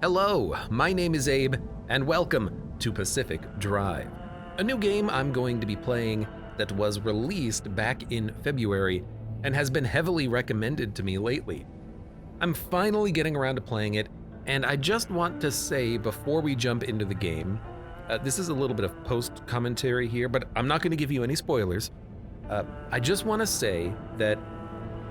Hello, my name is Abe, and welcome to Pacific Drive, a new game I'm going to be playing that was released back in February and has been heavily recommended to me lately. I'm finally getting around to playing it, and I just want to say before we jump into the game, this is a little bit of post-commentary here, but I'm not going to give you any spoilers. I just want to say that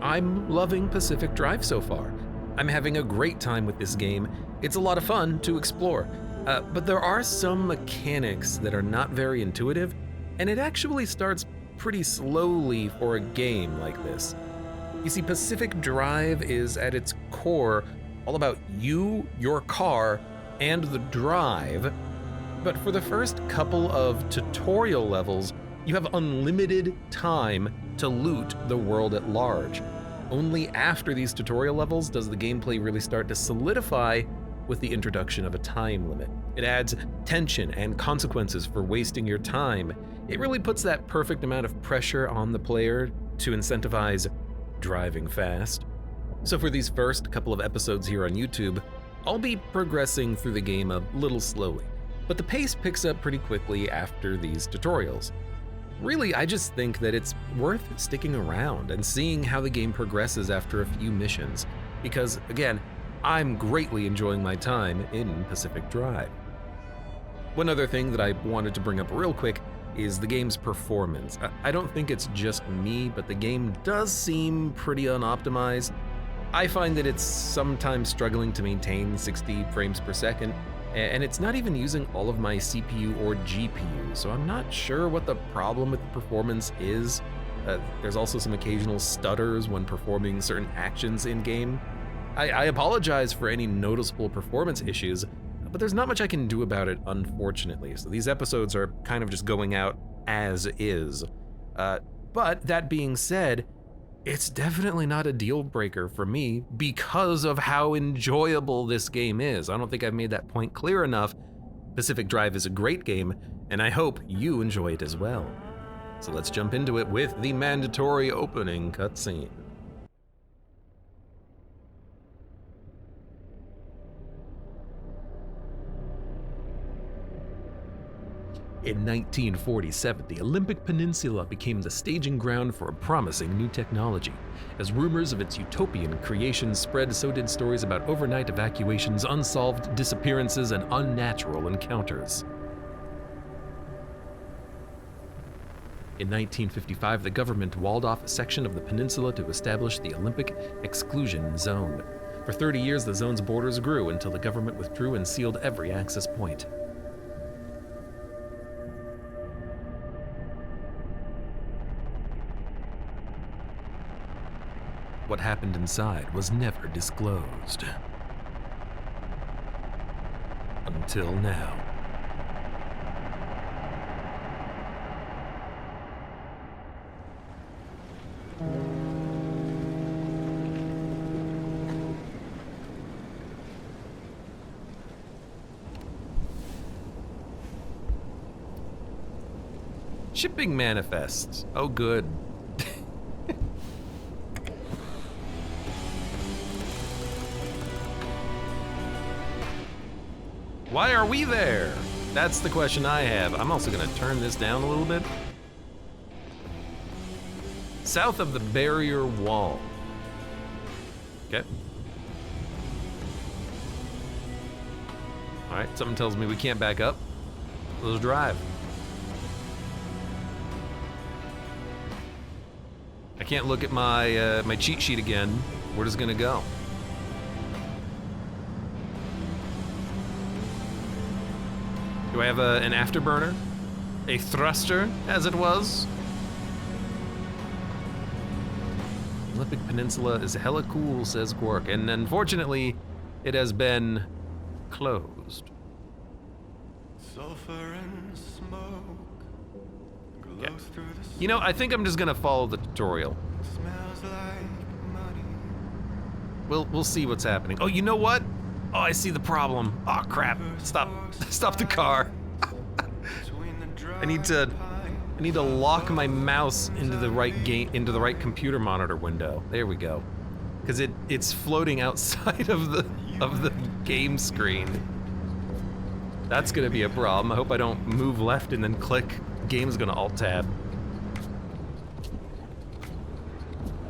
I'm loving Pacific Drive so far. I'm having a great time with this game. It's a lot of fun to explore, but there are some mechanics that are not very intuitive, and it actually starts pretty slowly for a game like this. You see, Pacific Drive is at its core all about you, your car, and the drive, but for the first couple of tutorial levels, you have unlimited time to loot the world at large. Only after these tutorial levels does the gameplay really start to solidify with the introduction of a time limit. It adds tension and consequences for wasting your time. It really puts that perfect amount of pressure on the player to incentivize driving fast. So for these first couple of episodes here on YouTube, I'll be progressing through the game a little slowly, but the pace picks up pretty quickly after these tutorials. Really, I just think that it's worth sticking around and seeing how the game progresses after a few missions, because again, I'm greatly enjoying my time in Pacific Drive. One other thing that I wanted to bring up real quick is the game's performance. I don't think it's just me, but the game does seem pretty unoptimized. I find that it's sometimes struggling to maintain 60 frames per second, and it's not even using all of my CPU or GPU, so I'm not sure what the problem with the performance is. There's also some occasional stutters when performing certain actions in-game. I apologize for any noticeable performance issues, but there's not much I can do about it, unfortunately, so these episodes are kind of just going out as is. But that being said, it's definitely not a deal breaker for me because of how enjoyable this game is. I don't think I've made that point clear enough. Pacific Drive is a great game, and I hope you enjoy it as well. So let's jump into it with the mandatory opening cutscene. In 1947, the Olympic Peninsula became the staging ground for a promising new technology. As rumors of its utopian creation spread, so did stories about overnight evacuations, unsolved disappearances, and unnatural encounters. In 1955, the government walled off a section of the peninsula to establish the Olympic Exclusion Zone. For 30 years, the zone's borders grew until the government withdrew and sealed every access point. What happened inside was never disclosed. Until now. Shipping manifests. Oh, good. Why are we there? That's the question I have. I'm also gonna turn this down a little bit. South of the barrier wall. Okay. All right, something tells me we can't back up. Let's drive. I can't look at my my cheat sheet again. We're just gonna go. Do I have an afterburner? A thruster, as it was? Olympic Peninsula is hella cool, says Quark, and unfortunately, it has been closed. Sulfur and smoke glows through the You know, I think I'm just gonna follow the tutorial. smells like money. We'll see what's happening. Oh, you know what? Oh, I see the problem. Oh crap! Stop the car. I need to lock my mouse into the right computer monitor window. There we go. Because it's floating outside of the game screen. That's gonna be a problem. I hope I don't move left and then click. Game's gonna alt-tab.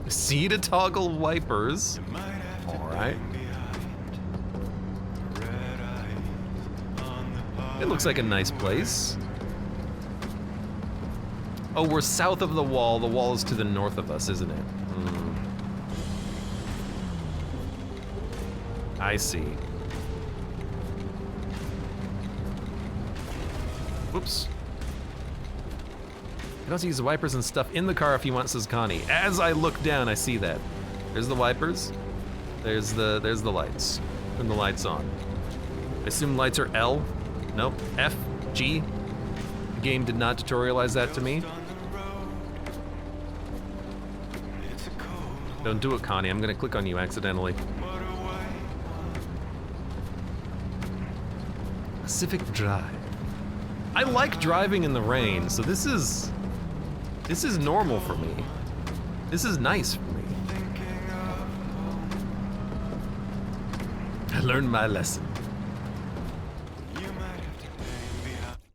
C to toggle wipers. Alright. It looks like a nice place. Oh, we're south of the wall. The wall is to the north of us, isn't it? I see. Whoops. You can also use the wipers and stuff in the car if you want, says Connie. As I look down, I see that. There's the wipers. There's the lights. Turn the lights on. I assume lights are L. Nope. F, G. The game did not tutorialize that to me. Don't do it, Connie. I'm gonna click on you accidentally. Pacific Drive. I like driving in the rain, so this is normal for me. This is nice for me. I learned my lesson.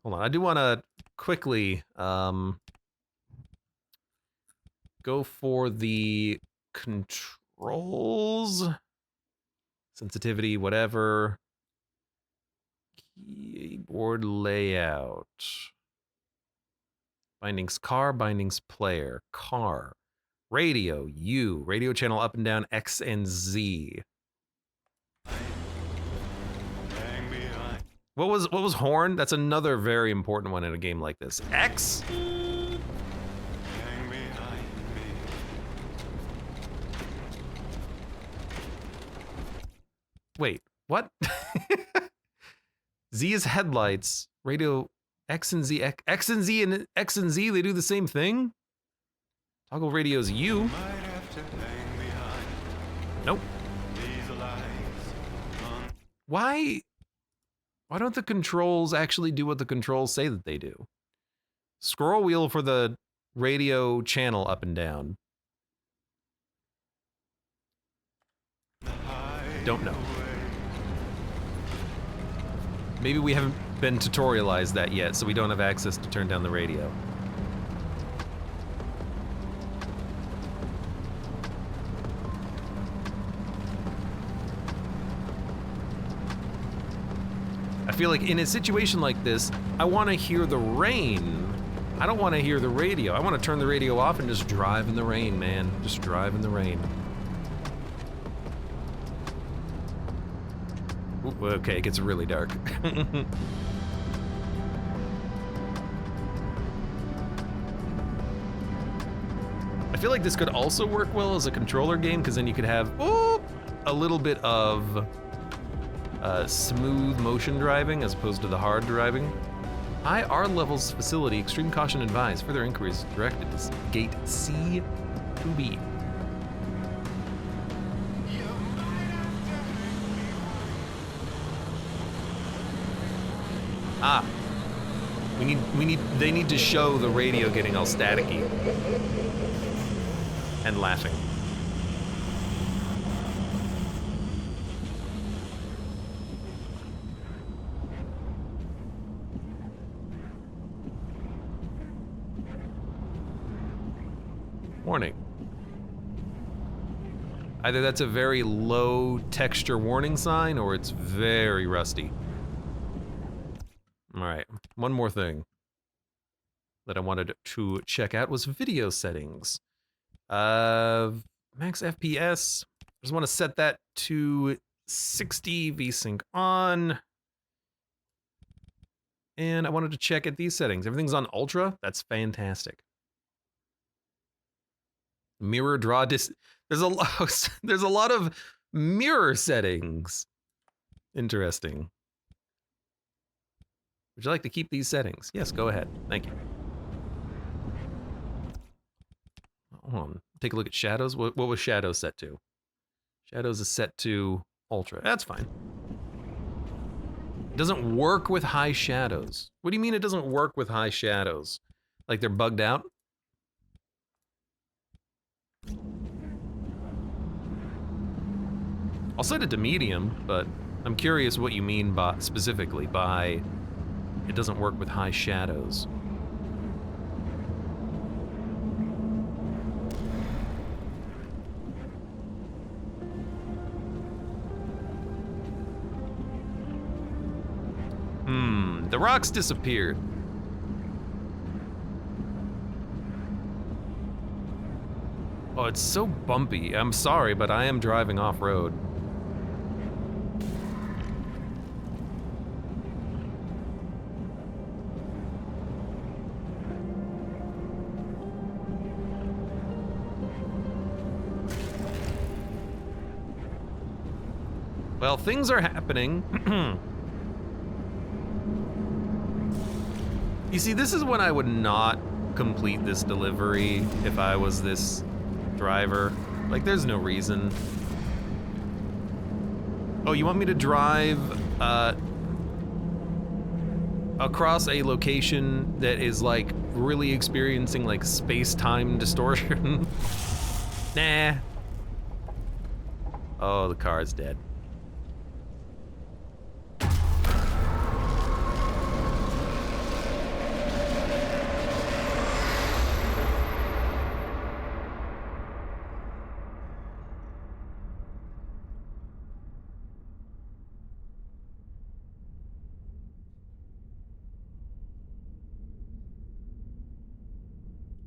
Hold on, I do want to quickly go for the controls, sensitivity, whatever. Keyboard layout. Bindings car, bindings player, car. Radio, U. Radio channel up and down, X and Z. What was horn? That's another very important one in a game like this. X? Wait, what? Z is headlights. Radio X and Z. X and Z and X and Z, they do the same thing? Toggle radio's U. Nope. Why don't the controls actually do what the controls say that they do? Scroll wheel for the radio channel up and down. Don't know. Maybe we haven't been tutorialized that yet, so we don't have access to turn down the radio. I feel like in a situation like this, I want to hear the rain. I don't want to hear the radio. I want to turn the radio off and just drive in the rain, man. Just drive in the rain. Ooh, okay, it gets really dark. I feel like this could also work well as a controller game, because then you could have a little bit of smooth motion driving as opposed to the hard driving. High R levels facility, extreme caution advised. Further inquiries directed to gate C2B. Ah, they need to show the radio getting all staticky and laughing. Warning. Either that's a very low texture warning sign or it's very rusty. All right, one more thing that I wanted to check out was video settings. Max FPS, I just want to set that to 60, VSync on. And I wanted to check at these settings. Everything's on ultra, that's fantastic. Mirror draw there's a lot of mirror settings. Interesting. Would you like to keep these settings? Yes, go ahead. Thank you. Hold on. Take a look at shadows. What was shadows set to? Shadows is set to ultra. That's fine. It doesn't work with high shadows. What do you mean it doesn't work with high shadows? Like they're bugged out? I'll set it to medium, but I'm curious what you mean by specifically by it doesn't work with high shadows. The rocks disappeared. Oh, it's so bumpy. I'm sorry, but I am driving off-road. Well, things are happening. You see, this is when I would not complete this delivery if I was this driver. Like, there's no reason. Oh, you want me to drive across a location that is like really experiencing like space-time distortion? Nah. Oh, the car is dead.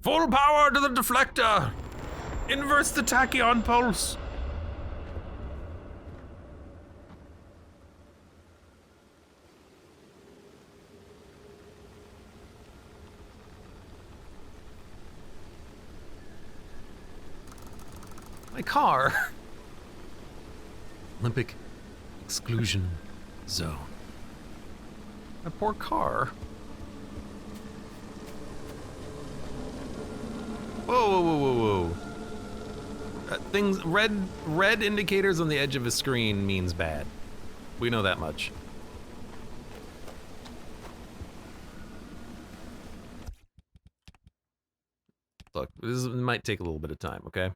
Full power to the deflector! Inverse the tachyon pulse! My car. Olympic Exclusion Zone. My poor car. Whoa, whoa, whoa, whoa, whoa. Things, red indicators on the edge of a screen means bad. We know that much. Look, this might take a little bit of time, okay?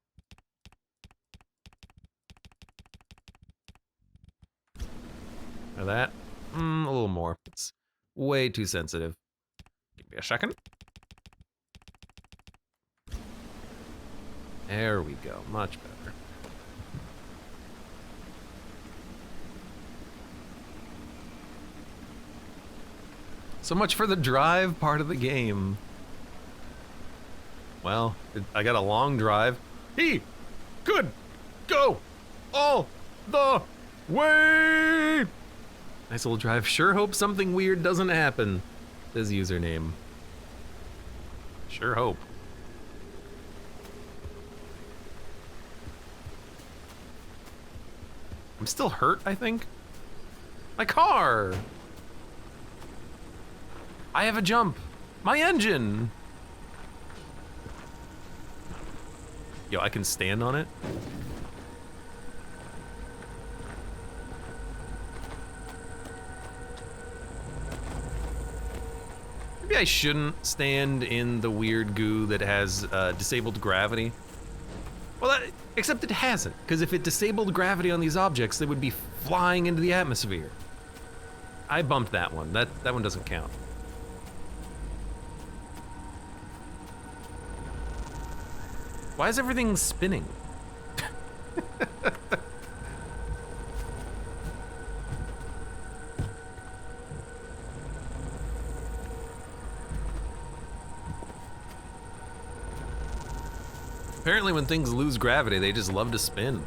Now that, a little more. It's way too sensitive. Give me a second. There we go, much better. So much for the drive part of the game. Well, I got a long drive. He could go all the way. Nice little drive. Sure hope something weird doesn't happen. Says username. Sure hope. I'm still hurt, I think. My car! I have a jump. My engine! Yo, I can stand on it? Maybe I shouldn't stand in the weird goo that has disabled gravity. Well, except it hasn't, because if it disabled gravity on these objects, they would be flying into the atmosphere. I bumped that one. That one doesn't count. Why is everything spinning? Apparently when things lose gravity, they just love to spin.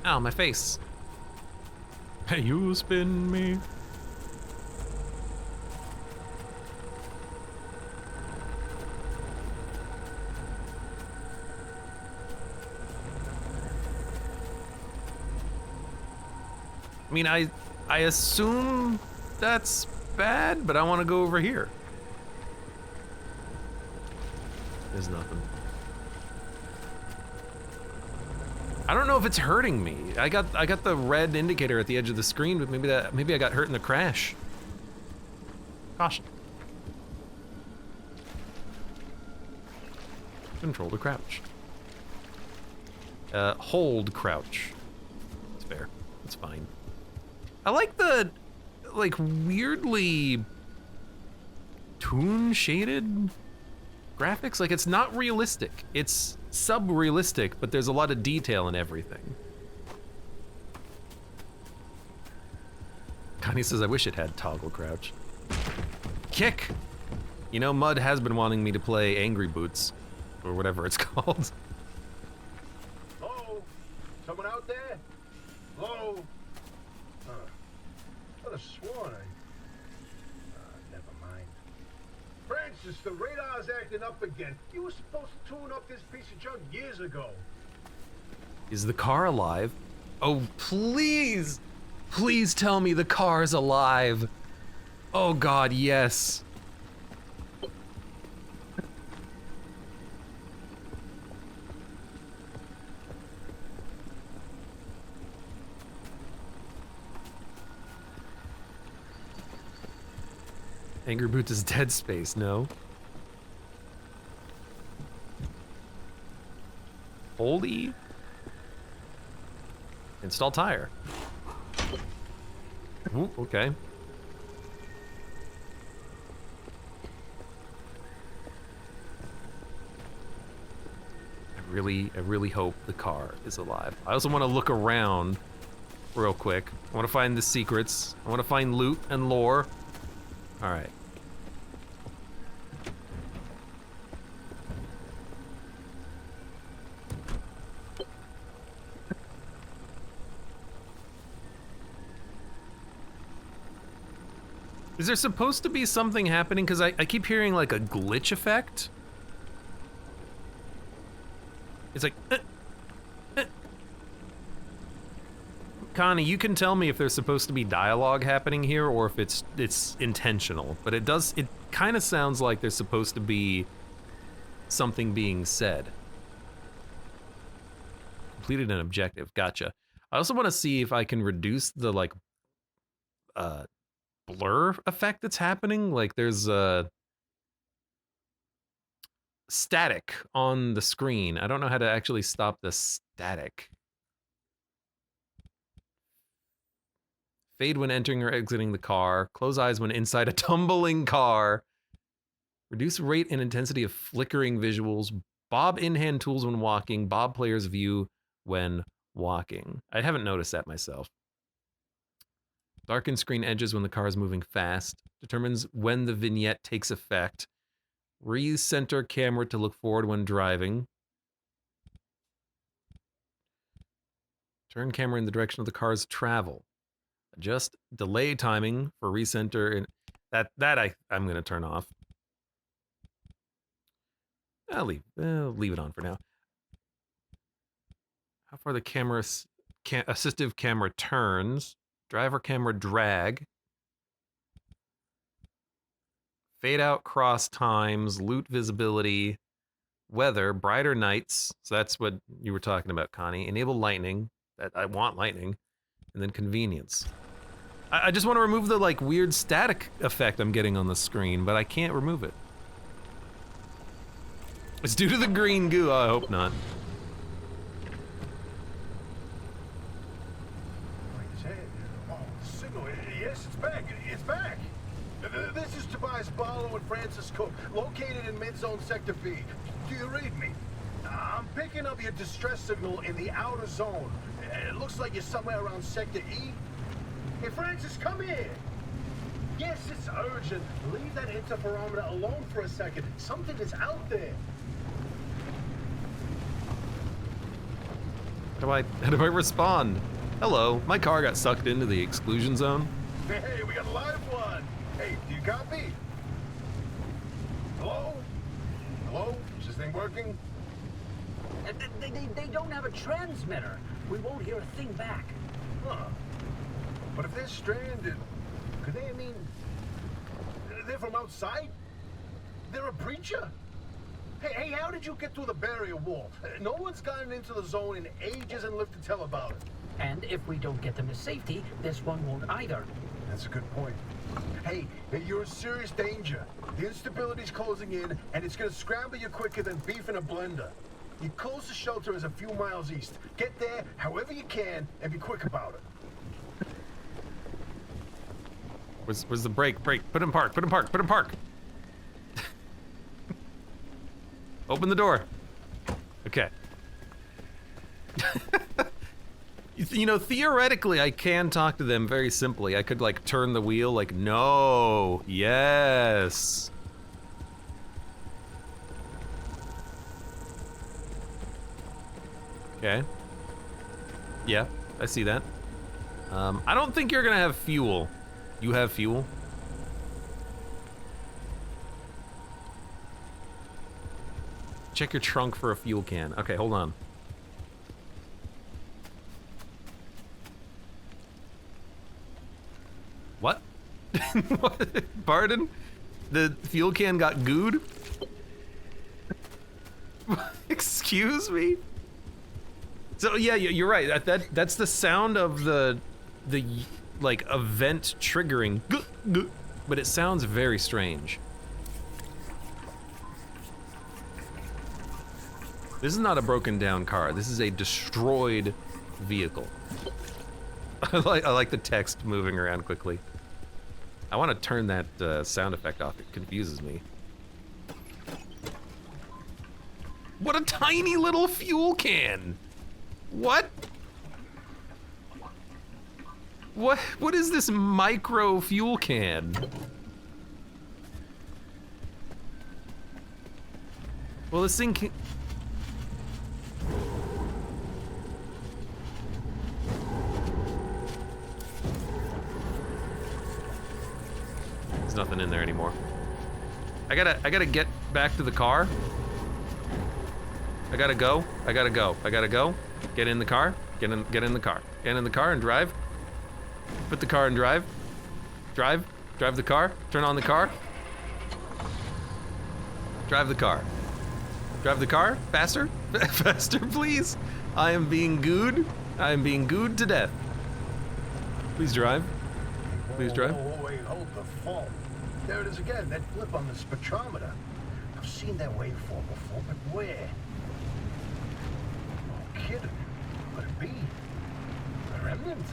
Ow, my face. Hey, you spin me. I mean, I assume that's bad, but I want to go over here. There's nothing. I don't know if it's hurting me. I got the red indicator at the edge of the screen, but maybe I got hurt in the crash. Caution. control to crouch. Hold crouch. That's fair. That's fine. I like the, like, weirdly toon shaded graphics. Like, it's not realistic. It's sub-realistic, but there's a lot of detail in everything. Connie says, I wish it had toggle crouch. Kick! You know, Mud has been wanting me to play Angry Boots, or whatever it's called. Hello? Someone out there? Hello? I could have sworn never mind. Francis, the radar's acting up again. You were supposed to tune up this piece of junk years ago. Is the car alive? Oh, please! Please tell me the car's alive. Oh God, yes. Angry Boots is Dead Space, no? Hold E. Install tire. Ooh, okay. I really hope the car is alive. I also want to look around real quick. I want to find the secrets. I want to find loot and lore. All right. Is there supposed to be something happening? Because I keep hearing like a glitch effect. It's like, Connie, you can tell me if there's supposed to be dialogue happening here or if it's intentional. But it kind of sounds like there's supposed to be something being said. Completed an objective, gotcha. I also want to see if I can reduce the like, blur effect that's happening. Like there's static on the screen. I don't know how to actually stop the static. Fade when entering or exiting the car. Close eyes when inside a tumbling car. Reduce rate and intensity of flickering visuals. Bob in-hand tools when walking. Bob player's view when walking. I haven't noticed that myself. Darken screen edges when the car is moving fast. Determines when the vignette takes effect. Recenter camera to look forward when driving. Turn camera in the direction of the car's travel. Adjust delay timing for recenter. And I'm going to turn off. I'll leave it on for now. How far the camera assistive camera turns. Driver camera drag. Fade out cross times, loot visibility, weather, brighter nights. So that's what you were talking about, Connie. Enable lightning. I want lightning. And then convenience. I just want to remove the like weird static effect I'm getting on the screen, but I can't remove it. It's due to the green goo. Oh, I hope not. It's back! This is Tobias Barlow and Francis Cook, located in mid-zone sector B. Do you read me? I'm picking up your distress signal in the outer zone. It looks like you're somewhere around sector E. Hey, Francis, come here! Yes, it's urgent. Leave that interferometer alone for a second. Something is out there. How do I respond? Hello, my car got sucked into the exclusion zone. Hey, we got a live one. Hey, do you copy? Hello? Hello? Is this thing working? They don't have a transmitter. We won't hear a thing back. Huh. But if they're stranded, could they, they're from outside? They're a breacher? Hey, how did you get through the barrier wall? No one's gotten into the zone in ages and lived to tell about it. And if we don't get them to safety, this one won't either. That's a good point. Hey, you're in serious danger. The instability's closing in, and it's gonna scramble you quicker than beef in a blender. Your closest shelter is a few miles east. Get there however you can, and be quick about it. Where's the brake? Brake. Put in park. Put in park. Put in park. Open the door. Okay. You know, theoretically, I can talk to them very simply. I could, like, turn the wheel, like, no, yes. Okay. Yeah, I see that. I don't think you're gonna have fuel. You have fuel? Check your trunk for a fuel can. Okay, hold on. What? What? Pardon? The fuel can got gooed? Excuse me? So yeah, you're right. That's the sound of the like event triggering, but it sounds very strange. This is not a broken down car. This is a destroyed vehicle. I like the text moving around quickly. I want to turn that sound effect off. It confuses me. What a tiny little fuel can! What? What is this micro fuel can? Well, this thing can... There's nothing in there anymore. I gotta get back to the car. I gotta go. Get in the car. Get in the car. Get in the car and drive. Put the car in drive. Drive the car. Turn on the car. Drive the car. Drive the car. Faster. Faster, please. I am being gooed. I am being gooed to death. Please drive. Please drive. Whoa, wait, hold the phone. There it is again, that flip on the spectrometer. I've seen that waveform before, but where? No kidding. Could it be? A remnant?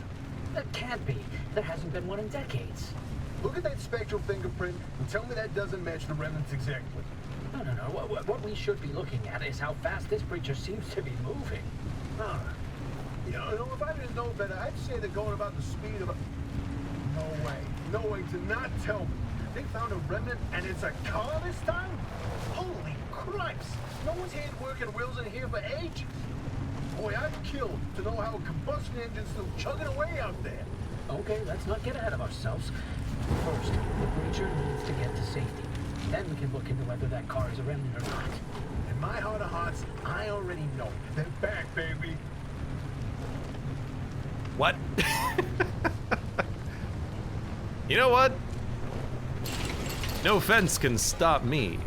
That can't be. There hasn't been one in decades. Look at that spectral fingerprint and tell me that doesn't match the remnants exactly. No. What we should be looking at is how fast this creature seems to be moving. Huh. You know, if I didn't know better, I'd say they're going about the speed of a... No way, do not tell me. They found a remnant and it's a car this time? Holy cripes! No one's had working wheels in here for ages. Boy, I'd kill to know how a combustion engine's still chugging away out there. Okay, let's not get ahead of ourselves. First, the creature needs to get to safety. Then we can look into whether that car is a remnant or not. In my heart of hearts, I already know. They're back, baby. What? You know what? No fence can stop me.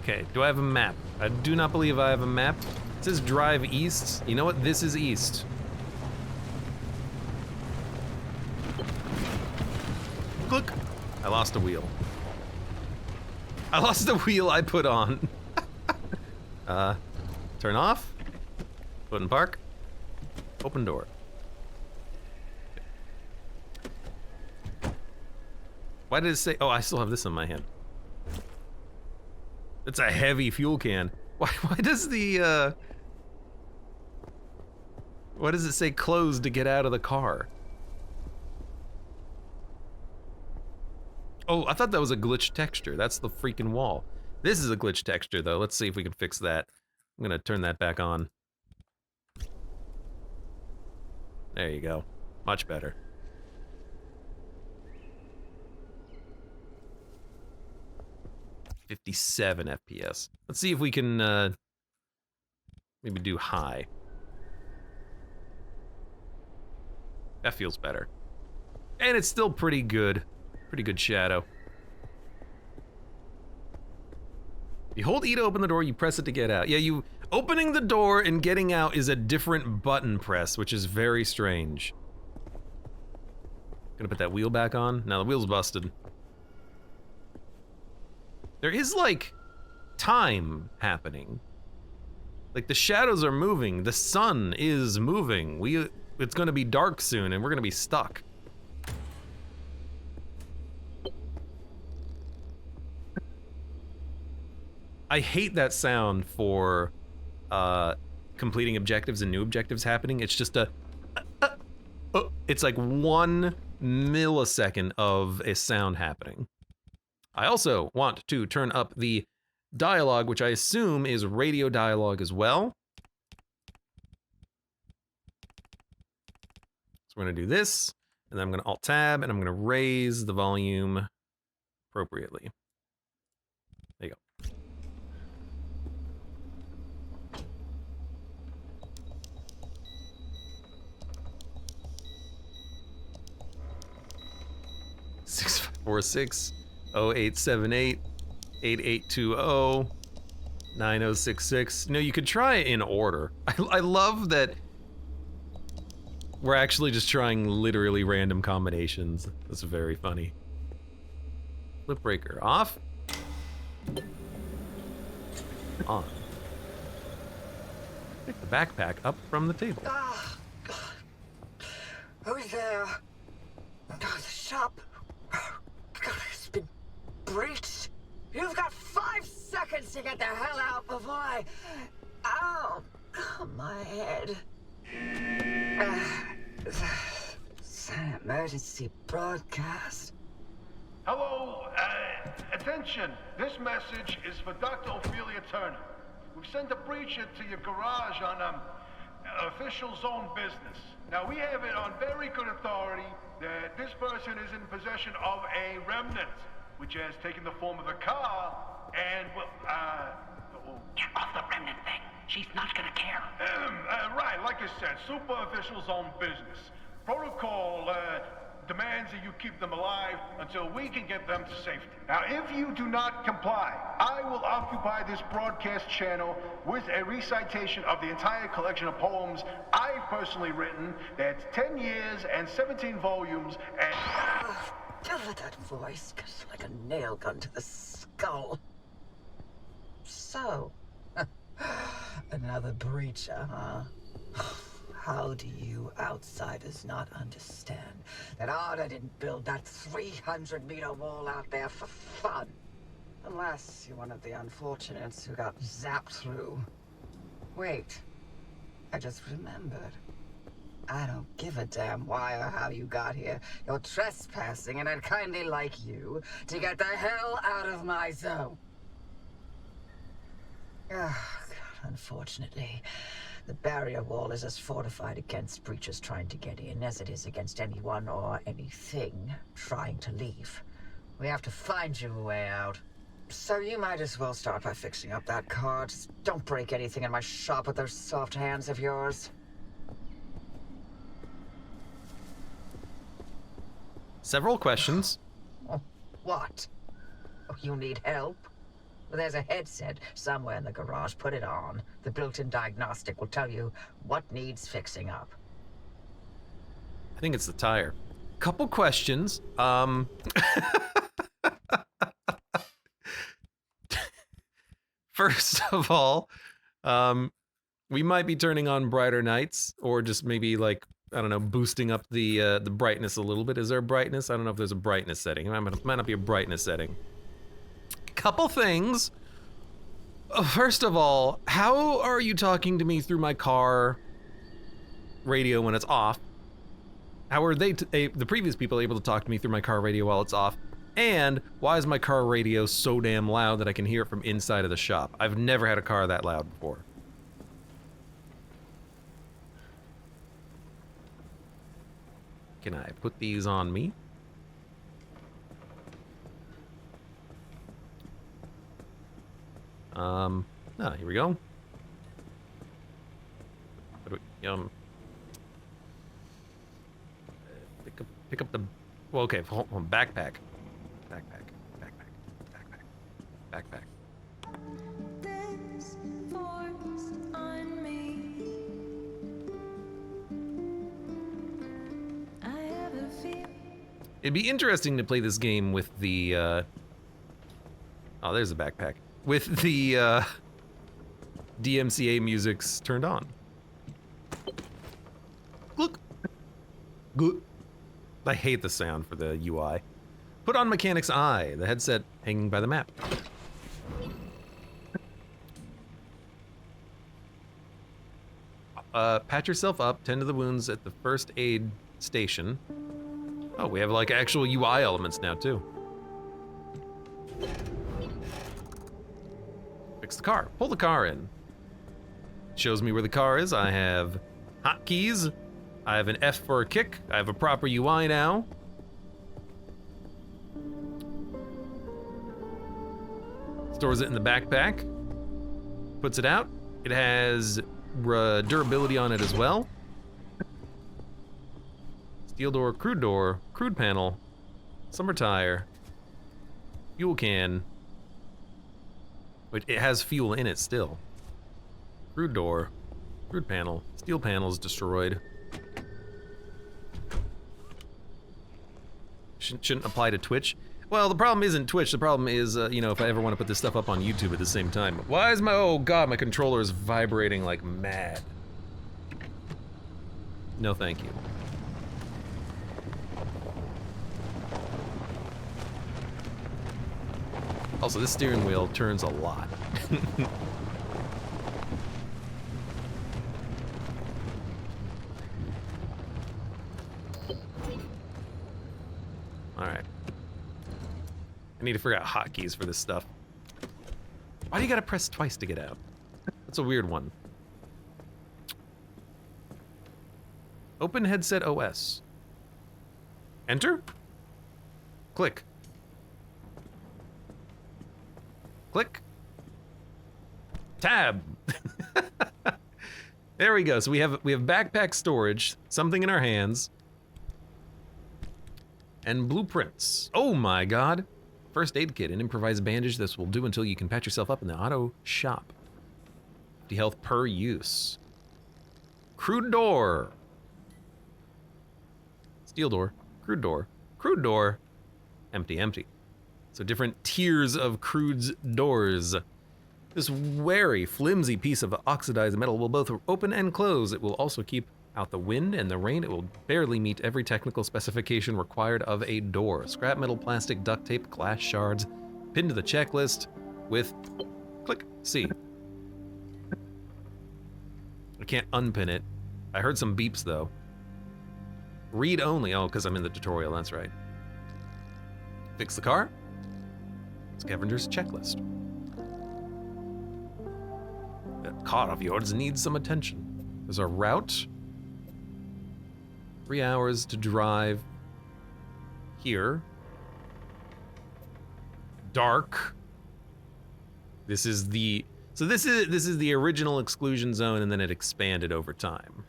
Okay, do I have a map? I do not believe I have a map. It says drive east. You know what? This is east. Look, I lost a wheel. I lost the wheel I put on. Turn off. Put in park. Open door. Why did it say, oh, I still have this in my hand. It's a heavy fuel can. Why does the, why does it say closed to get out of the car? Oh, I thought that was a glitch texture. That's the freaking wall. This is a glitch texture though. Let's see if we can fix that. I'm gonna turn that back on. There you go. Much better. .57 FPS. Let's see if we can maybe do high. That feels better. And it's still pretty good. Pretty good shadow. You hold E to open the door, you press it to get out. Yeah, you opening the door and getting out is a different button press, which is very strange. Gonna put that wheel back on. Now the wheel's busted. There is like time happening. Like the shadows are moving. The sun is moving. It's gonna be dark soon and we're gonna be stuck. I hate that sound for completing objectives and new objectives happening. It's just it's like 1 millisecond of a sound happening. I also want to turn up the dialogue, which I assume is radio dialogue as well. So we're gonna do this, and then I'm gonna Alt-Tab, and I'm gonna raise the volume appropriately. There you go. Six 46 0878 8820 9066. No, you could try it in order. I love that we're actually just trying literally random combinations. That's very funny. Flip breaker off. On. Pick the backpack up from the table. Oh, God. Who's there? Oh, the shop. God, it's been breached. You've got 5 seconds to get the hell out before I... Ow! My head. It's an emergency broadcast. Hello, attention. This message is for Dr. Ophelia Turner. We've sent a breacher to your garage on official zone business. Now, we have it on very good authority that this person is in possession of a remnant, which has taken the form of a car, and, well, Get off the remnant thing. She's not gonna care. right, like I said, super official zone business. Protocol, demands that you keep them alive until we can get them to safety. Now, if you do not comply, I will occupy this broadcast channel with a recitation of the entire collection of poems I've personally written. That's 10 years and 17 volumes and... Oh, that voice goes like a nail gun to the skull. So, another breacher, huh? How do you outsiders not understand that Arda didn't build that 300-meter wall out there for fun? Unless you're one of the unfortunates who got zapped through. Wait, I just remembered. I don't give a damn why or how you got here. You're trespassing, and I'd kindly like you to get the hell out of my zone. Oh, God, unfortunately, the barrier wall is as fortified against breachers trying to get in as it is against anyone or anything trying to leave. We have to find you a way out. So you might as well start by fixing up that car. Just don't break anything in my shop with those soft hands of yours. Several questions. Oh, what? Oh, you need help? Well, there's a headset somewhere in the garage. Put it on. The built-in diagnostic will tell you what needs fixing up. I think it's the tire. Couple questions. First of all, we might be turning on brighter nights, or just maybe like, I don't know, boosting up the brightness a little bit. Is there a brightness? I don't know if there's a brightness setting. It might not be a brightness setting. Couple things. First of all, how are you talking to me through my car radio when it's off? How are they, the previous people, able to talk to me through my car radio while it's off? And why is my car radio so damn loud that I can hear it from inside of the shop? I've never had a car that loud before. Can I put these on me? Here we go. Pick up the, well, okay, hold on, backpack. Backpack. This force on me. I have a feeling It'd be interesting to play this game with the, oh, there's a backpack. With the, DMCA music's turned on. Look. Good. I hate the sound for the UI. Put on Mechanic's Eye, the headset hanging by the map. Patch yourself up, tend to the wounds at the first aid station. Oh, we have like actual UI elements now too. Fix the car, pull the car in. Shows me where the car is. I have hotkeys. I have an F for a kick. I have a proper UI now. Stores it in the backpack. Puts it out. It has durability on it as well. Steel door, crude panel, summer tire, fuel can. Wait, it has fuel in it still. Crude door, crude panel, steel panels destroyed. Shouldn't apply to Twitch. Well, the problem isn't Twitch, the problem is, you know, if I ever want to put this stuff up on YouTube at the same time. Why is my, oh god, my controller is vibrating like mad. No thank you. Also, this steering wheel turns a lot. Alright. I need to figure out hotkeys for this stuff. Why do you gotta press twice to get out? That's a weird one. Open headset OS. Enter? Click. Click. Tab. There we go. So we have backpack storage, something in our hands, and blueprints. Oh my god. First aid kit, an improvised bandage. This will do until you can patch yourself up in the auto shop. 50 health per use. Crude door. Steel door. Crude door. Crude door. Empty, empty. So different tiers of crude's doors. This wary, flimsy piece of oxidized metal will both open and close. It will also keep out the wind and the rain. It will barely meet every technical specification required of a door. Scrap metal, plastic, duct tape, glass shards, pinned to the checklist with click C. I can't unpin it. I heard some beeps though. Read only. Oh, because I'm in the tutorial, that's right. Fix the car. Scavenger's checklist. That car of yours needs some attention. There's a route. 3 hours to drive here. Dark. This is the original exclusion zone, and then it expanded over time.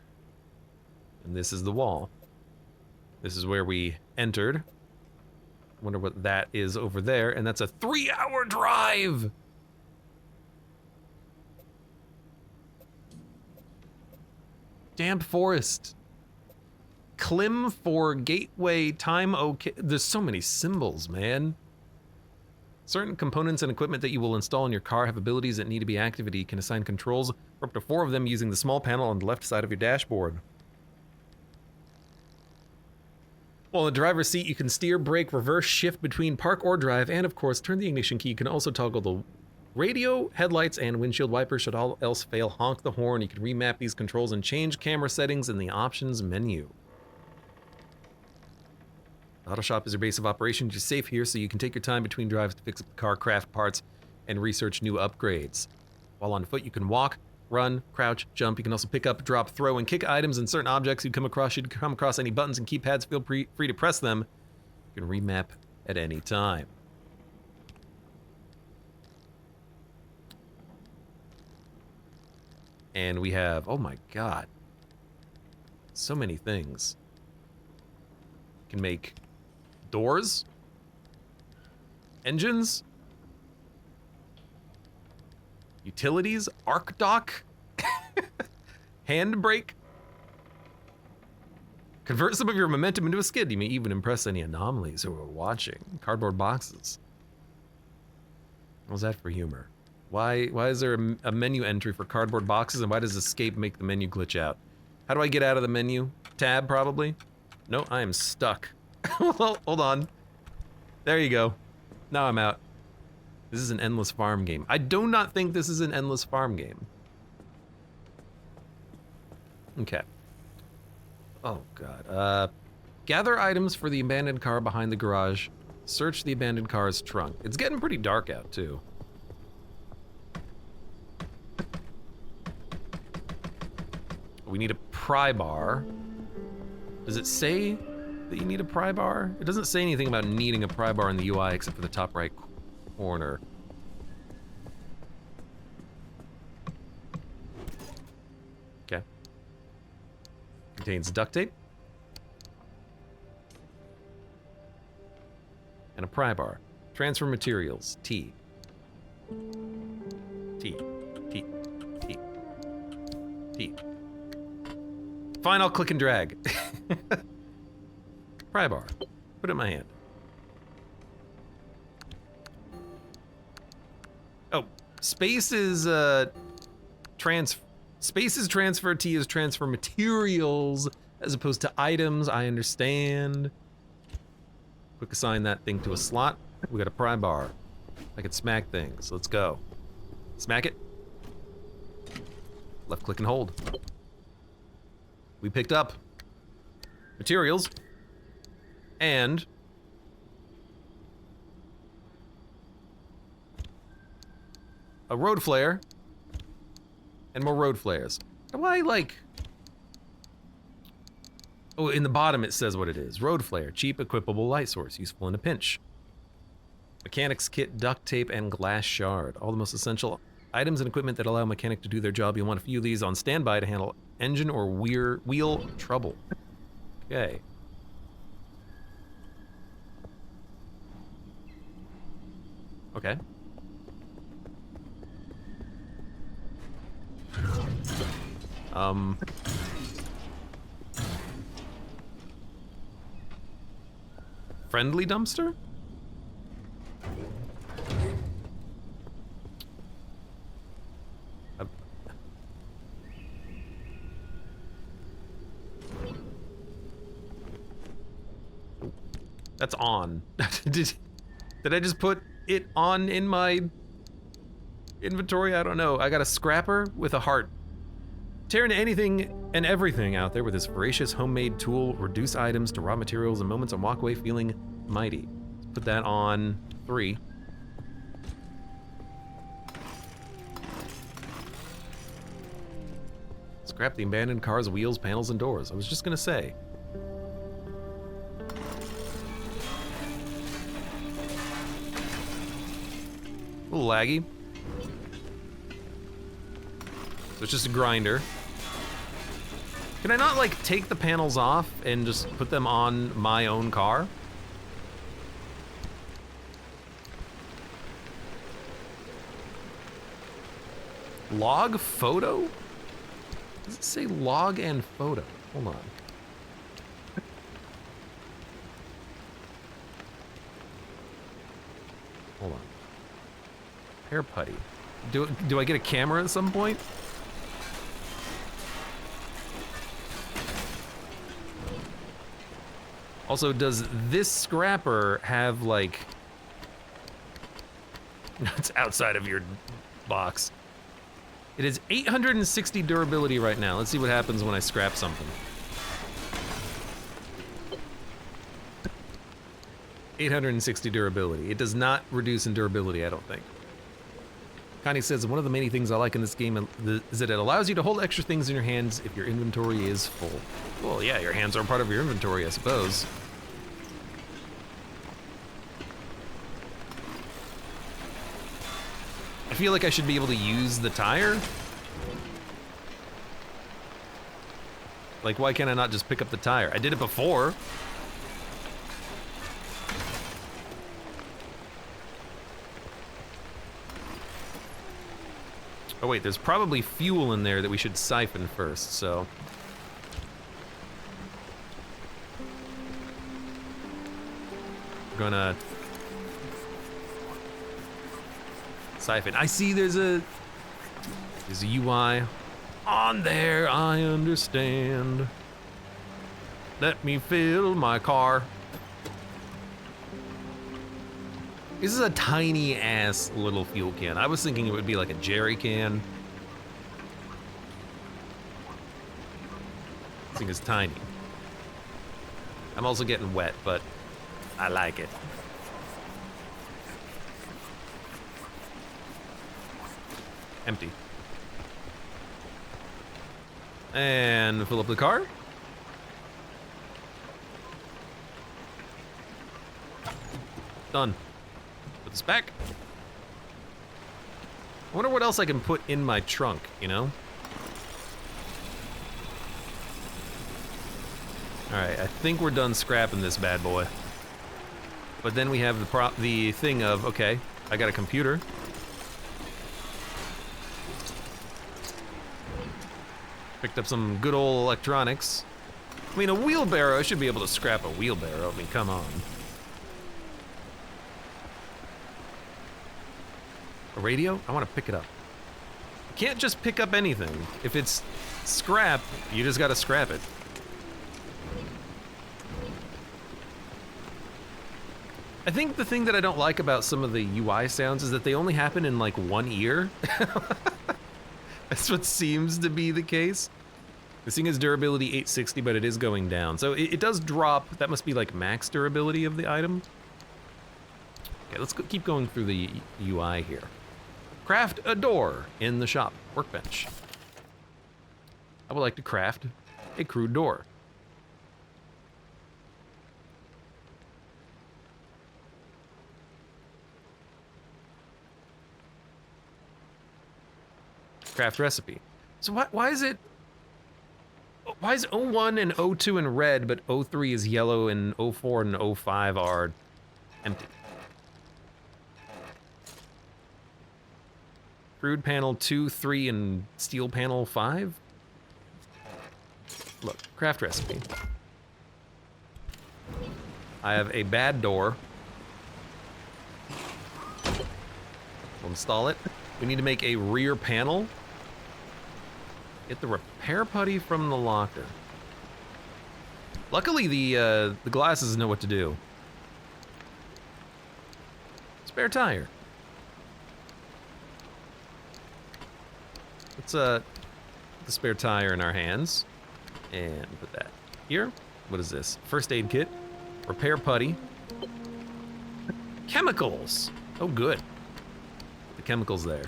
And this is the wall. This is where we entered. Wonder what that is over there, and that's a 3-hour drive. Damp forest. Clim for gateway time okay. There's so many symbols, man. Certain components and equipment that you will install in your car have abilities that need to be activated. You can assign controls for up to 4 of them using the small panel on the left side of your dashboard. While in the driver's seat, you can steer, brake, reverse, shift between park or drive, and of course, turn the ignition key. You can also toggle the radio, headlights, and windshield wipers. Should all else fail, honk the horn. You can remap these controls and change camera settings in the options menu. The auto shop is your base of operations. You're safe here, so you can take your time between drives to fix up the car, craft parts, and research new upgrades. While on foot, you can walk, run, crouch, jump. You can also pick up, drop, throw, and kick items and certain objects you come across. Should you come across any buttons and keypads, feel free to press them. You can remap at any time. And we have, oh my god, so many things. You can make doors, engines, utilities, arc dock, handbrake, Convert some of your momentum into a skid. You may even impress any anomalies who are watching. Cardboard boxes. What's that for humor? Why is there a menu entry for cardboard boxes, and why does escape make the menu glitch out? How do I get out of the menu? Tab, probably? No, I am stuck. Well, hold on. There you go. Now I'm out. This is an endless farm game. I do not think this is an endless farm game. Okay. Oh, God. Gather items for the abandoned car behind the garage. Search the abandoned car's trunk. It's getting pretty dark out, too. We need a pry bar. Does it say that you need a pry bar? It doesn't say anything about needing a pry bar in the UI except for the top right corner. Okay. Contains duct tape. And a pry bar. Transfer materials. T. T. T. T. T. Fine, I'll click and drag. Pry bar. Put it in my hand. Oh, space is space is transfer, T is transfer materials as opposed to items. I understand. Quick assign that thing to a slot. We got a pry bar. I can smack things. Let's go. Smack it. Left click and hold. We picked up materials and a road flare and more road flares. How do I like... Oh, in the bottom it says what it is. Road flare, cheap equipable light source, useful in a pinch. Mechanics kit, duct tape, and glass shard. All the most essential items and equipment that allow a mechanic to do their job. You'll want a few of these on standby to handle engine or wheel trouble. Okay. Okay. Friendly dumpster? That's on. Did I just put it on in my inventory? I don't know. I got a scrapper with a heart. Tear into anything and everything out there with this voracious homemade tool. Reduce items to raw materials in moments and walk away feeling mighty. Let's put that on 3. Scrap the abandoned car's wheels, panels, and doors. I was just gonna say. A little laggy. So it's just a grinder. Can I not, like, take the panels off and just put them on my own car? Log photo? Does it say log and photo? Hold on. Hold on. Hair putty. Do I get a camera at some point? Also, does this scrapper have, like... It's outside of your box. It is 860 durability right now. Let's see what happens when I scrap something. 860 durability. It does not reduce in durability, I don't think. Connie says, one of the many things I like in this game is that it allows you to hold extra things in your hands if your inventory is full. Well, yeah, your hands are part of your inventory, I suppose. I feel like I should be able to use the tire. Like, why can't I not just pick up the tire? I did it before. Oh wait, there's probably fuel in there that we should siphon first, so. gonna siphon. I see there's a UI on there, I understand. Let me fill my car. This is a tiny ass little fuel can. I was thinking it would be like a jerry can. This thing is tiny. I'm also getting wet, but I like it. Empty. And fill up the car. Done. Put this back. I wonder what else I can put in my trunk, you know? Alright, I think we're done scrapping this bad boy. But then we have the thing of, okay, I got a computer. Picked up some good old electronics. I mean, a wheelbarrow, I should be able to scrap a wheelbarrow. I mean, come on. A radio? I want to pick it up. You can't just pick up anything. If it's scrap, you just gotta scrap it. I think the thing that I don't like about some of the UI sounds is that they only happen in like one ear. That's what seems to be the case. This thing has durability 860, but it is going down. So it does drop. That must be like max durability of the item. Okay, let's keep going through the UI here. Craft a door in the shop workbench. I would like to craft a crude door. Craft recipe. So why is it? Why is 01 and 02 in red, but 03 is yellow and 04 and 05 are empty? Crude panel 2, 3, and steel panel 5? Look, craft recipe. I have a bad door. We'll install it. We need to make a rear panel. Get the repair putty from the locker. Luckily, the glasses know what to do. Spare tire. Let's put the spare tire in our hands and put that here. What is this? First aid kit, repair putty, chemicals. Oh, good. The chemicals there.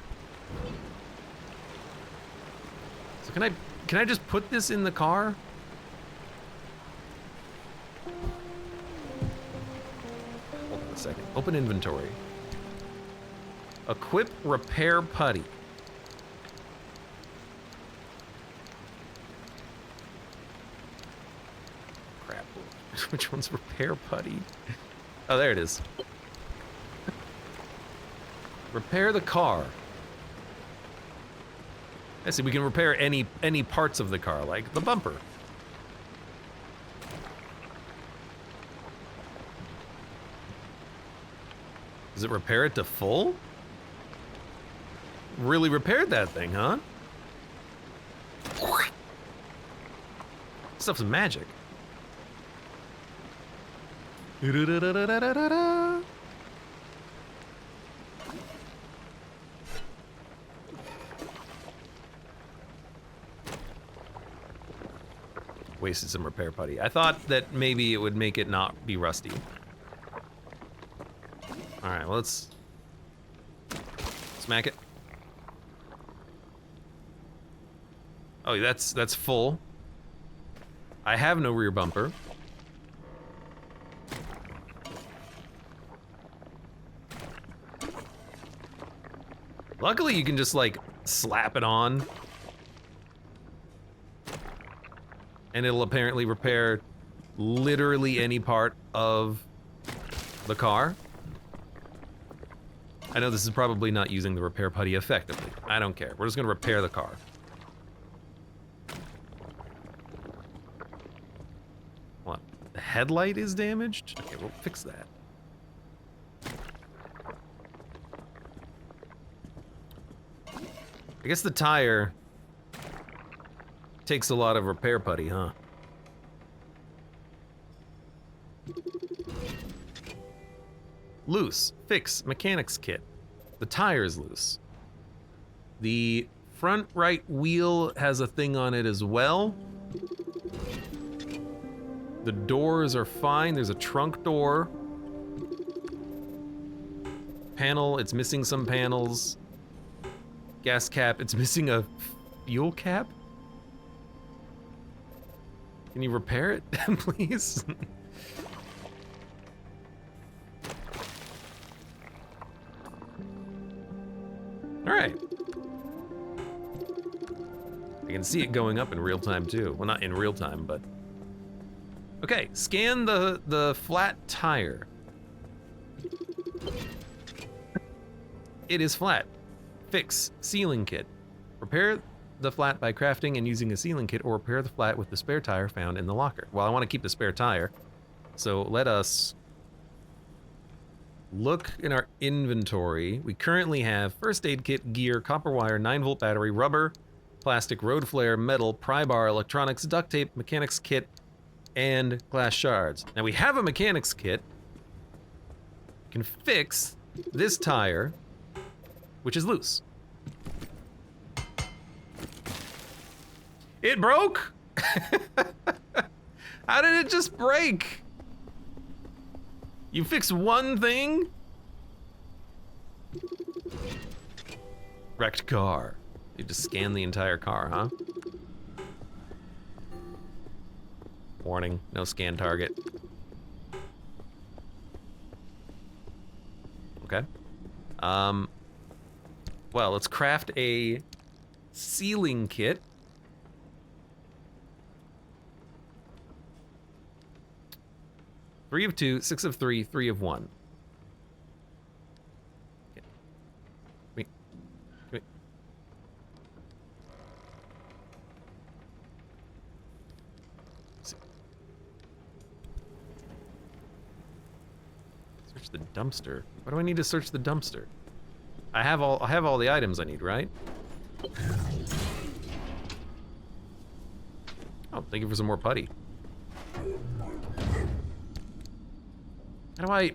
So can I just put this in the car? Hold on a second. Open inventory. Equip repair putty. Crap. Which one's repair putty? Oh, there it is. Repair the car. I see, we can repair any parts of the car, like the bumper. Does it repair it to full? Really repaired that thing, huh? Stuff's magic. Wasted some repair putty. I thought that maybe it would make it not be rusty. All right, well, let's smack it. Oh, that's full. I have no rear bumper. Luckily, you can just like slap it on. And it'll apparently repair literally any part of the car. I know this is probably not using the repair putty effectively. I don't care. We're just gonna repair the car. What? The headlight is damaged? Okay, we'll fix that. I guess the tire takes a lot of repair putty, huh? Loose. Fix. Mechanics kit. The tire is loose. The front right wheel has a thing on it as well. The doors are fine. There's a trunk door. Panel, it's missing some panels. Gas cap, it's missing a fuel cap? Can you repair it, please? All right. I can see it going up in real time too. Well, not in real time, but. Okay, scan the flat tire. It is flat. Fix, sealing kit. Repair the flat by crafting and using a sealing kit, or repair the flat with the spare tire found in the locker. Well, I want to keep the spare tire, so let us look in our inventory. We currently have first aid kit, gear, copper wire, 9-volt battery, rubber, plastic, road flare, metal, pry bar, electronics, duct tape, mechanics kit, and glass shards. Now we have a mechanics kit. We can fix this tire, which is loose. It broke? How did it just break? You fix one thing? Wrecked car. You just scan the entire car, huh? Warning, no scan target. Okay. Well, let's craft a sealing kit. Three of 2, 6 of 3, 3 of 1. Okay. Wait. Search the dumpster. Why do I need to search the dumpster? I have all the items I need, right? Oh, thank you for some more putty. How do I...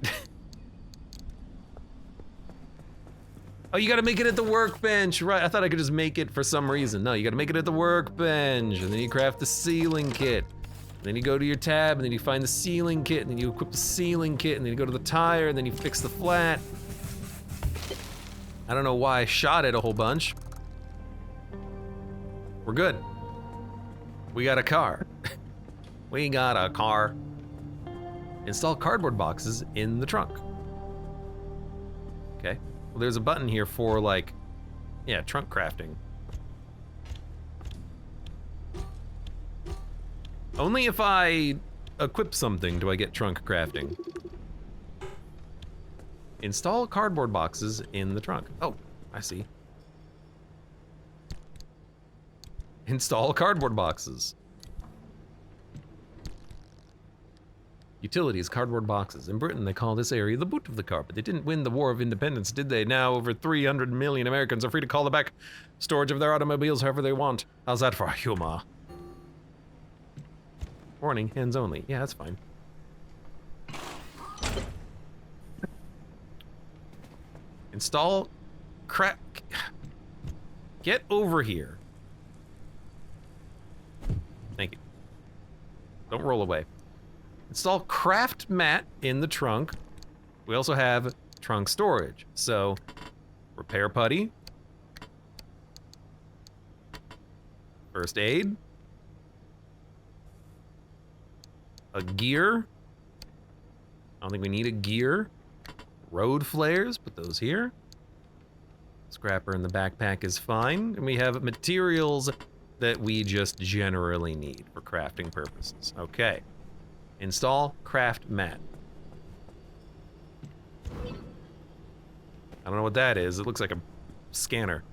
Oh, you gotta make it at the workbench, right? I thought I could just make it for some reason. No, you gotta make it at the workbench, and then you craft the sealing kit. And then you go to your tab, and then you find the sealing kit, and then you equip the sealing kit, and then you go to the tire, and then you fix the flat. I don't know why I shot it a whole bunch. We're good. We got a car. We got a car. Install cardboard boxes in the trunk. Okay. Well, there's a button here for, like, yeah, trunk crafting. Only if I equip something do I get trunk crafting. Install cardboard boxes in the trunk. Oh, I see. Install cardboard boxes. Utilities, cardboard boxes. In Britain, they call this area the boot of the car, but they didn't win the War of Independence, did they? Now, over 300 million Americans are free to call the back storage of their automobiles however they want. How's that for humor? Warning, hands only. Yeah, that's fine. Install crack. Get over here. Thank you. Don't roll away. Install craft mat in the trunk. We also have trunk storage. So, repair putty. First aid. A gear. I don't think we need a gear. Road flares, put those here. Scrapper in the backpack is fine. And we have materials that we just generally need for crafting purposes. Okay. Install craft mat. I don't know what that is. It looks like a scanner.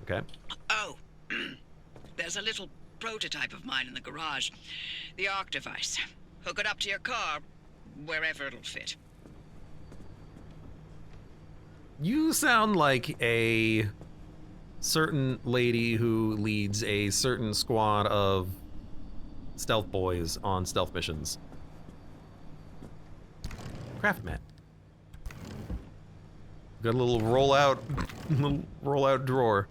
Okay. Oh, there's a little prototype of mine in the garage. The Arc device. Hook it up to your car, wherever it'll fit. You sound like a certain lady who leads a certain squad of stealth boys on stealth missions. Craftman. Got a little rollout drawer.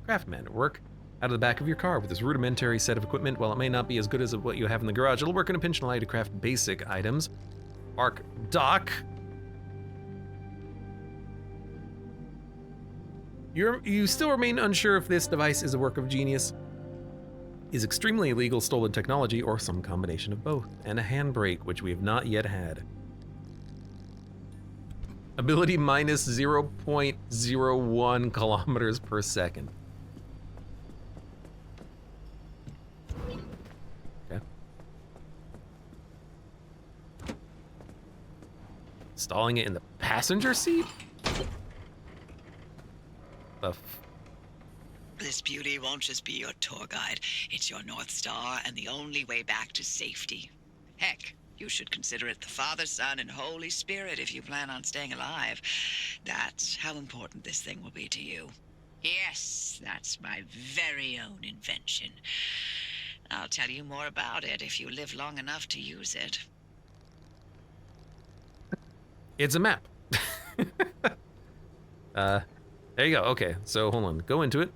Craftman, work out of the back of your car with this rudimentary set of equipment. While it may not be as good as what you have in the garage, it'll work in a pinch and eye to craft basic items. Arc dock. You still remain unsure if this device is a work of genius, is extremely illegal stolen technology, or some combination of both. And a handbrake, which we have not yet had. Ability minus 0.01 kilometers per second. Okay. Installing it in the passenger seat? This beauty won't just be your tour guide. It's your North Star and the only way back to safety. Heck, you should consider it the Father, Son, and Holy Spirit if you plan on staying alive. That's how important this thing will be to you. Yes, that's my very own invention. I'll tell you more about it if you live long enough to use it. It's a map. There you go. Okay, so hold on. Go into it.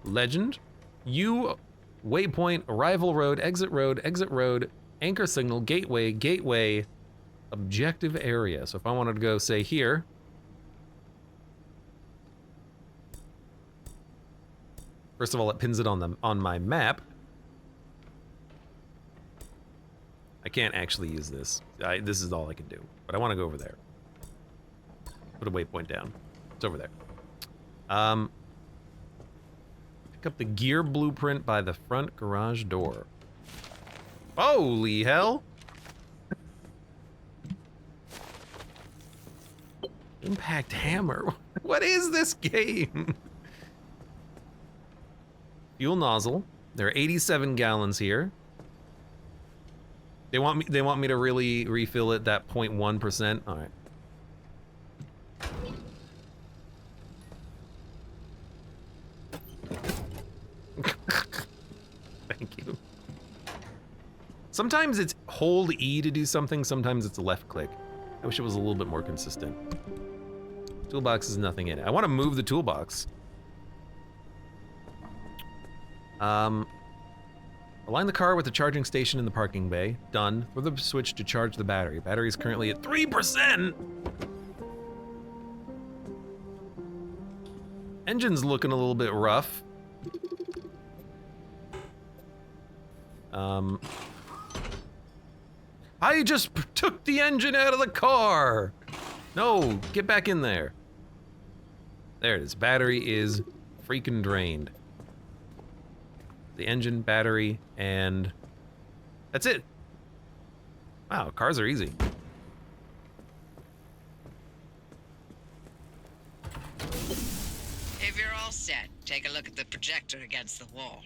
Legend. Waypoint, arrival road, exit road, anchor signal, gateway, objective area. So if I wanted to go, say, here. First of all, it pins it on my map. I can't actually use this. This is all I can do. But I want to go over there. Put a waypoint down. It's over there. Pick up the gear blueprint by the front garage door. Holy hell! Impact hammer. What is this game? Fuel nozzle. There are 87 gallons here. They want me to really refill it that 0.1%. All right. Thank you. Sometimes it's hold E to do something, sometimes it's left click. I wish it was a little bit more consistent. Toolbox is nothing in it. I want to move the toolbox. Align the car with the charging station in the parking bay. Done. Throw the switch to charge the battery. Battery is currently at 3%! Engine's looking a little bit rough. I just took the engine out of the car! No, get back in there. There it is. Battery is freaking drained. The engine, battery, and that's it. Wow, cars are easy. If you're all set, take a look at the projector against the wall.